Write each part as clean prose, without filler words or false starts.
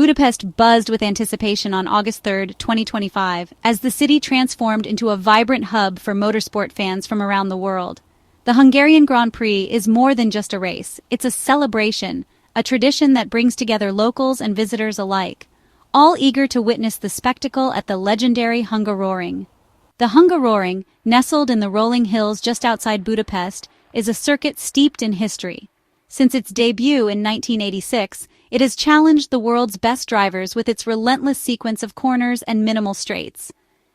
Budapest buzzed with anticipation on August 3, 2025, as the city transformed into a vibrant hub for motorsport fans from around the world. The Hungarian Grand Prix is more than just a race, it's a celebration, a tradition that brings together locals and visitors alike, all eager to witness the spectacle at the legendary Hungaroring. The Hungaroring, nestled in the rolling hills just outside Budapest, is a circuit steeped in history. Since its debut in 1986, it has challenged the world's best drivers with its relentless sequence of corners and minimal straights.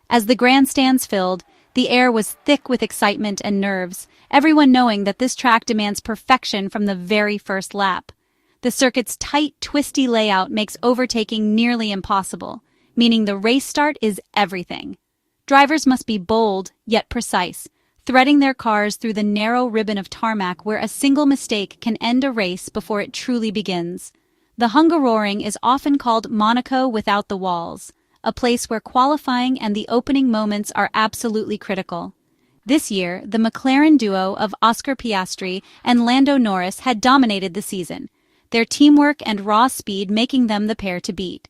As the grandstands filled, the air was thick with excitement and nerves, everyone knowing that this track demands perfection from the very first lap. The circuit's tight, twisty layout makes overtaking nearly impossible, meaning the race start is everything. Drivers must be bold, yet precise, threading their cars through the narrow ribbon of tarmac where a single mistake can end a race before it truly begins. The Hungaroring is often called Monaco without the walls, a place where qualifying and the opening moments are absolutely critical. This year, the McLaren duo of Oscar Piastri and Lando Norris had dominated the season, their teamwork and raw speed making them the pair to beat.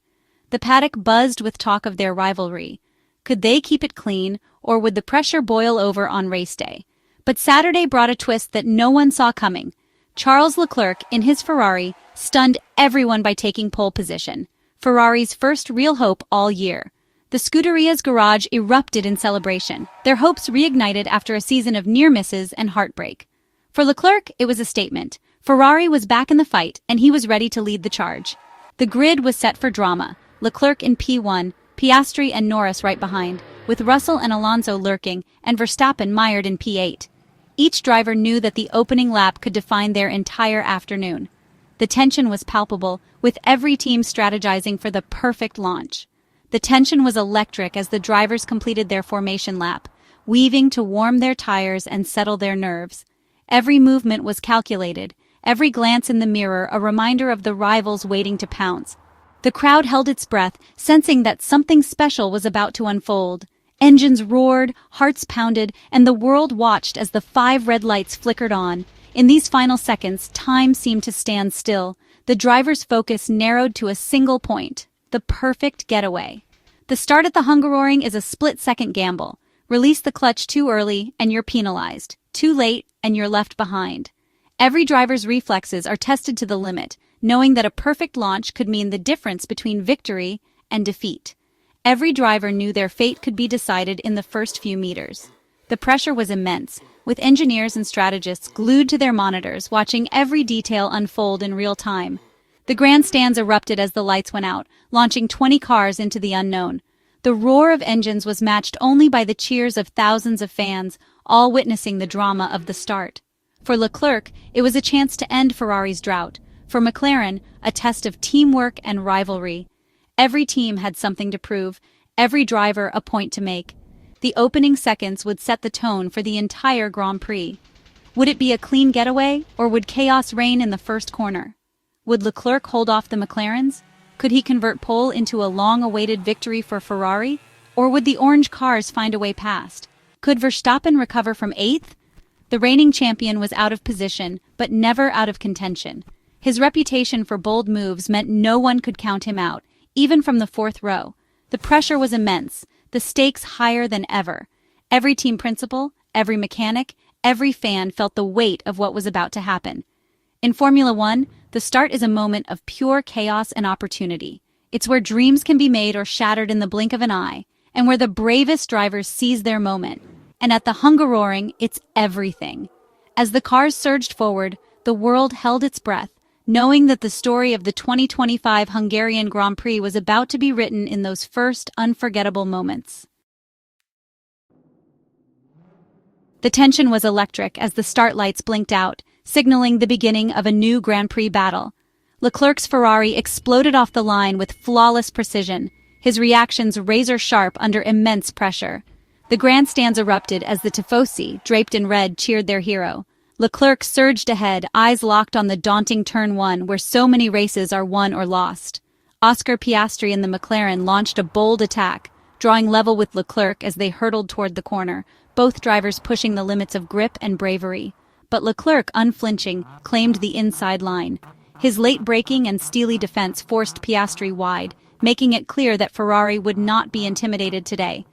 The paddock buzzed with talk of their rivalry. Could they keep it clean, or would the pressure boil over on race day? But Saturday brought a twist that no one saw coming. Charles Leclerc, in his Ferrari, stunned everyone by taking pole position, Ferrari's first real hope all year. The Scuderia's garage erupted in celebration, their hopes reignited after a season of near misses and heartbreak. For Leclerc, it was a statement. Ferrari was back in the fight, and he was ready to lead the charge. The grid was set for drama, Leclerc in P1, Piastri and Norris right behind, with Russell and Alonso lurking, and Verstappen mired in P8. Each driver knew that the opening lap could define their entire afternoon. The tension was palpable, with every team strategizing for the perfect launch. The tension was electric as the drivers completed their formation lap, weaving to warm their tires and settle their nerves. Every movement was calculated, every glance in the mirror a reminder of the rivals waiting to pounce. The crowd held its breath, sensing that something special was about to unfold. Engines roared, hearts pounded, and the world watched as the 5 red lights flickered on. In these final seconds, time seemed to stand still. The driver's focus narrowed to a single point, the perfect getaway. The start at the Hungaroring is a split-second gamble. Release the clutch too early, and you're penalized. Too late, and you're left behind. Every driver's reflexes are tested to the limit, knowing that a perfect launch could mean the difference between victory and defeat. Every driver knew their fate could be decided in the first few meters. The pressure was immense, with engineers and strategists glued to their monitors, watching every detail unfold in real time. The grandstands erupted as the lights went out, launching 20 cars into the unknown. The roar of engines was matched only by the cheers of thousands of fans, all witnessing the drama of the start. For Leclerc, it was a chance to end Ferrari's drought. For McLaren, a test of teamwork and rivalry. Every team had something to prove, every driver a point to make. The opening seconds would set the tone for the entire Grand Prix. Would it be a clean getaway, or would chaos reign in the first corner? Would Leclerc hold off the McLarens? Could he convert pole into a long-awaited victory for Ferrari? Or would the orange cars find a way past? Could Verstappen recover from 8th? The reigning champion was out of position, but never out of contention. His reputation for bold moves meant no one could count him out, even from the 4th row. The pressure was immense, the stakes higher than ever. Every team principal, every mechanic, every fan felt the weight of what was about to happen. In Formula One, the start is a moment of pure chaos and opportunity. It's where dreams can be made or shattered in the blink of an eye, and where the bravest drivers seize their moment. And at the Hungaroring, it's everything. As the cars surged forward, the world held its breath, knowing that the story of the 2025 Hungarian Grand Prix was about to be written in those first unforgettable moments. The tension was electric as the start lights blinked out, signaling the beginning of a new Grand Prix battle. Leclerc's Ferrari exploded off the line with flawless precision, his reactions razor-sharp under immense pressure. The grandstands erupted as the Tifosi, draped in red, cheered their hero. Leclerc surged ahead, eyes locked on the daunting Turn 1, where so many races are won or lost. Oscar Piastri and the McLaren launched a bold attack, drawing level with Leclerc as they hurtled toward the corner, both drivers pushing the limits of grip and bravery. But Leclerc, unflinching, claimed the inside line. His late braking and steely defense forced Piastri wide, making it clear that Ferrari would not be intimidated today.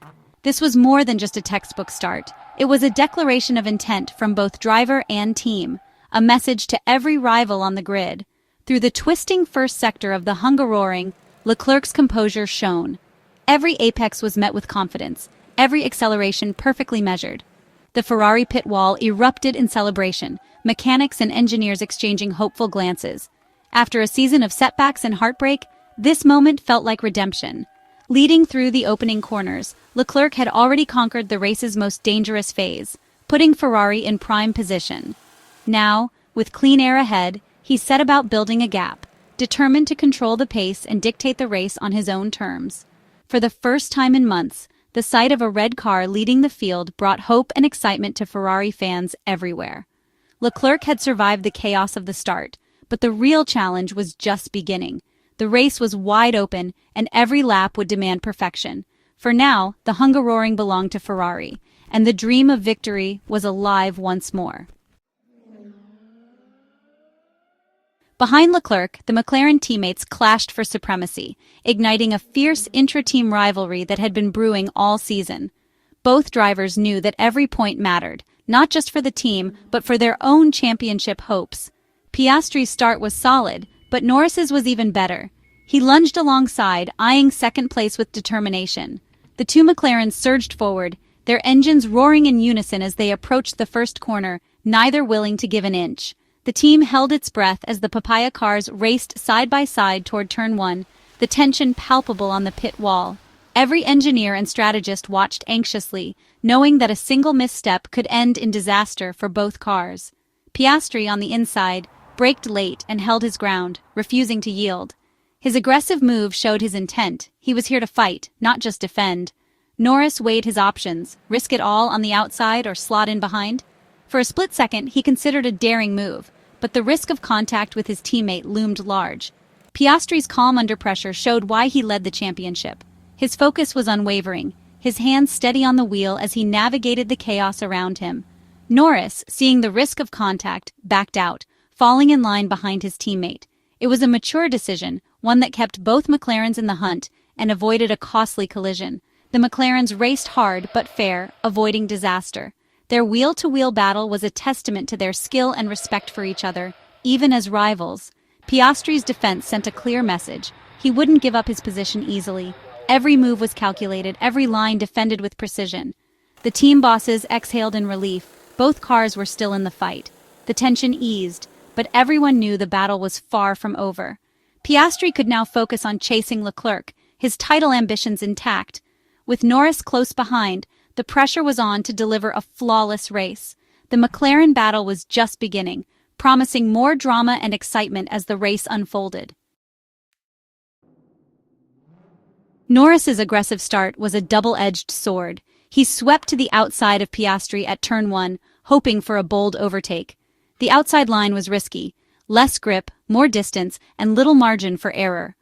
This was more than just a textbook start. It was a declaration of intent from both driver and team, a message to every rival on the grid. Through the twisting first sector of the hungaroring, Leclerc's composure shone. Every apex was met with confidence, every acceleration perfectly measured. The Ferrari pit wall erupted in celebration, mechanics and engineers exchanging hopeful glances. After a season of setbacks and heartbreak, this moment felt like redemption. Leading through the opening corners, Leclerc had already conquered the race's most dangerous phase, putting Ferrari in prime position. Now, with clean air ahead, he set about building a gap, determined to control the pace and dictate the race on his own terms. For the first time in months, the sight of a red car leading the field brought hope and excitement to Ferrari fans everywhere. Leclerc had survived the chaos of the start, but the real challenge was just beginning. The race was wide open, and every lap would demand perfection. For now, the hungaroring belonged to Ferrari, and the dream of victory was alive once more. Behind Leclerc, the McLaren teammates clashed for supremacy, igniting a fierce intra-team rivalry that had been brewing all season. Both drivers knew that every point mattered, not just for the team, but for their own championship hopes. Piastri's start was solid, but Norris's was even better. He lunged alongside, eyeing second place with determination. The two McLarens surged forward, their engines roaring in unison as they approached the first corner, neither willing to give an inch. The team held its breath as the papaya cars raced side by side toward turn 1, the tension palpable on the pit wall. Every engineer and strategist watched anxiously, knowing that a single misstep could end in disaster for both cars. Piastri, on the inside, braked late and held his ground, refusing to yield. His aggressive move showed his intent. He was here to fight, not just defend. Norris weighed his options, risk it all on the outside or slot in behind. For a split second, he considered a daring move, but the risk of contact with his teammate loomed large. Piastri's calm under pressure showed why he led the championship. His focus was unwavering, his hands steady on the wheel as he navigated the chaos around him. Norris, seeing the risk of contact, backed out, falling in line behind his teammate. It was a mature decision, one that kept both McLarens in the hunt and avoided a costly collision. The McLarens raced hard but fair, avoiding disaster. Their wheel-to-wheel battle was a testament to their skill and respect for each other, even as rivals. Piastri's defense sent a clear message. He wouldn't give up his position easily. Every move was calculated, every line defended with precision. The team bosses exhaled in relief. Both cars were still in the fight. The tension eased, but everyone knew the battle was far from over. Piastri could now focus on chasing Leclerc, his title ambitions intact. With Norris close behind, the pressure was on to deliver a flawless race. The McLaren battle was just beginning, promising more drama and excitement as the race unfolded. Norris's aggressive start was a double-edged sword. He swept to the outside of Piastri at turn 1, hoping for a bold overtake. The outside line was risky, less grip, more distance, and little margin for error.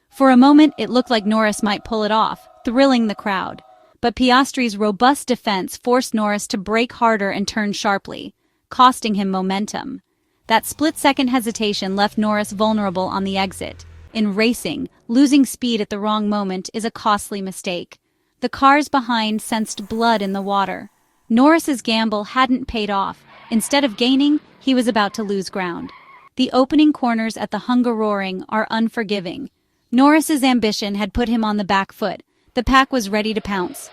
For a moment, it looked like Norris might pull it off, thrilling the crowd. But Piastri's robust defense forced Norris to brake harder and turn sharply, costing him momentum. That split-second hesitation left Norris vulnerable on the exit. In racing, losing speed at the wrong moment is a costly mistake. The cars behind sensed blood in the water. Norris's gamble hadn't paid off. Instead of gaining, he was about to lose ground. The opening corners at the hungaroring are unforgiving. Norris's ambition had put him on the back foot. The pack was ready to pounce.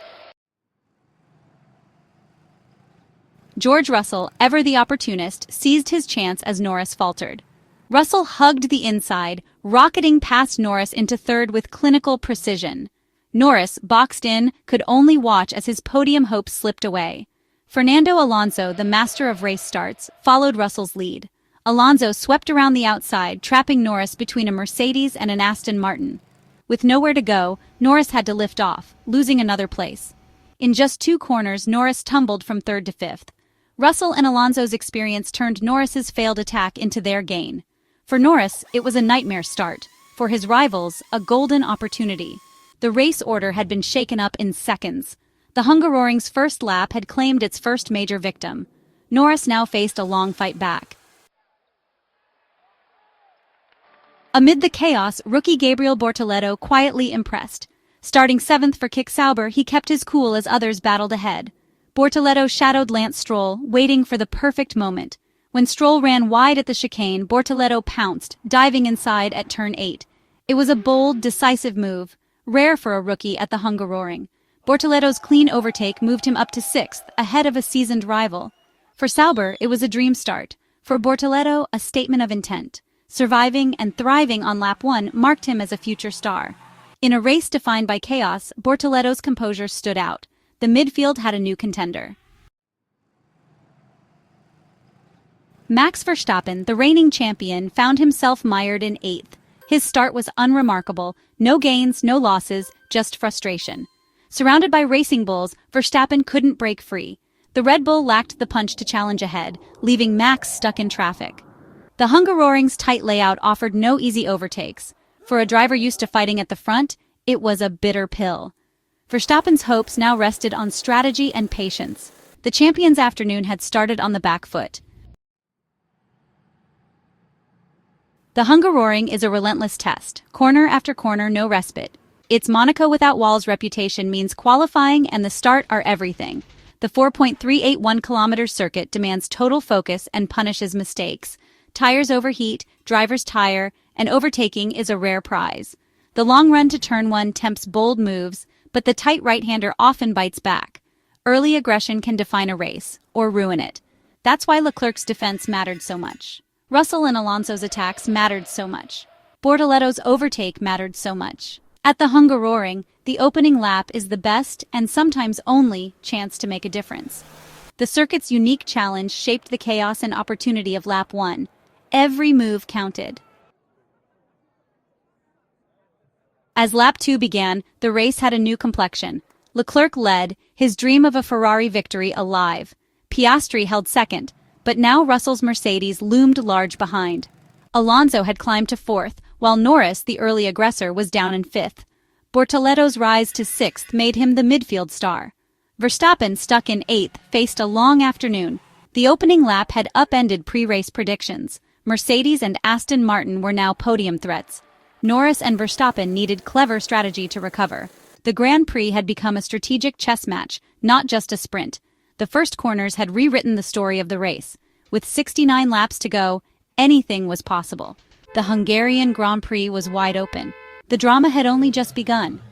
George Russell, ever the opportunist, seized his chance as Norris faltered. Russell hugged the inside, rocketing past Norris into third with clinical precision. Norris, boxed in, could only watch as his podium hopes slipped away. Fernando Alonso, the master of race starts, followed Russell's lead. Alonso swept around the outside, trapping Norris between a Mercedes and an Aston Martin. With nowhere to go, Norris had to lift off, losing another place. In just 2 corners, Norris tumbled from 3rd to 5th. Russell and Alonso's experience turned Norris's failed attack into their gain. For Norris, it was a nightmare start. For his rivals, a golden opportunity. The race order had been shaken up in seconds. The Hungaroring's first lap had claimed its first major victim. Norris now faced a long fight back. Amid the chaos, rookie Gabriel Bortoleto quietly impressed. Starting 7th for Kick Sauber, he kept his cool as others battled ahead. Bortoleto shadowed Lance Stroll, waiting for the perfect moment. When Stroll ran wide at the chicane, Bortoleto pounced, diving inside at turn 8. It was a bold, decisive move, rare for a rookie at the Hungaroring. Bortoleto's clean overtake moved him up to 6th, ahead of a seasoned rival. For Sauber, it was a dream start. For Bortoleto, a statement of intent. Surviving and thriving on lap 1 marked him as a future star. In a race defined by chaos, Bortoleto's composure stood out. The midfield had a new contender. Max Verstappen, the reigning champion, found himself mired in 8th. His start was unremarkable. No gains, no losses, just frustration. Surrounded by racing bulls, Verstappen couldn't break free. The Red Bull lacked the punch to challenge ahead, leaving Max stuck in traffic. The Hungaroring's tight layout offered no easy overtakes. For a driver used to fighting at the front, it was a bitter pill. Verstappen's hopes now rested on strategy and patience. The champion's afternoon had started on the back foot. The Hungaroring is a relentless test. Corner after corner, no respite. Its Monaco without walls reputation means qualifying and the start are everything. The 4.381-kilometer circuit demands total focus and punishes mistakes. Tires overheat, drivers tire, and overtaking is a rare prize. The long run to turn 1 tempts bold moves, but the tight right-hander often bites back. Early aggression can define a race, or ruin it. That's why Leclerc's defense mattered so much. Russell and Alonso's attacks mattered so much. Bortoleto's overtake mattered so much. At the Hungaroring, the opening lap is the best and sometimes only chance to make a difference. The circuit's unique challenge shaped the chaos and opportunity of lap 1. Every move counted. As lap 2 began, the race had a new complexion. Leclerc led, his dream of a Ferrari victory alive. Piastri held second, but now Russell's Mercedes loomed large behind. Alonso had climbed to 4th, while Norris, the early aggressor, was down in 5th. Bortoleto's rise to 6th made him the midfield star. Verstappen, stuck in 8th, faced a long afternoon. The opening lap had upended pre-race predictions. Mercedes and Aston Martin were now podium threats. Norris and Verstappen needed clever strategy to recover. The Grand Prix had become a strategic chess match, not just a sprint. The first corners had rewritten the story of the race. With 69 laps to go, anything was possible. The Hungarian Grand Prix was wide open. The drama had only just begun.